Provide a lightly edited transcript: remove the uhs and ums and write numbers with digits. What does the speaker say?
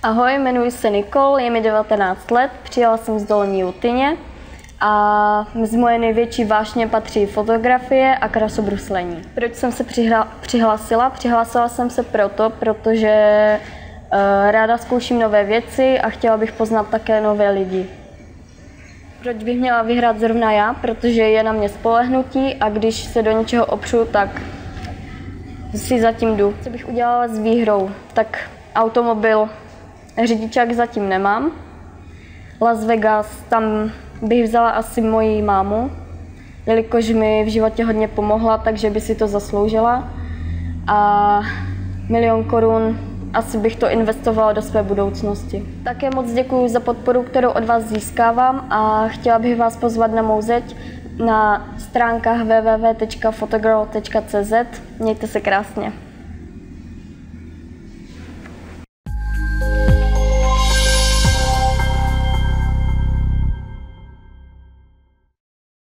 Ahoj, jmenuji se Nikol, je mi 19 let, přijela jsem z Dolní Jutyně a mezi moje největší vášně patří fotografie a krasobruslení. Proč jsem se přihlásila? Přihlásila jsem se protože ráda zkouším nové věci a chtěla bych poznat také nové lidi. Proč bych měla vyhrát zrovna já? Protože je na mě spolehnutí a když se do něčeho opřu, tak si zatím jdu. Co bych udělala s výhrou? Tak automobil, řidičák zatím nemám. Las Vegas, tam bych vzala asi moji mámu, jelikož mi v životě hodně pomohla, takže by si to zasloužila. A 1 000 000 korun asi bych to investovala do své budoucnosti. Také moc děkuji za podporu, kterou od vás získávám a chtěla bych vás pozvat na mou zeď na stránkách www.fotogirl.cz. Mějte se krásně.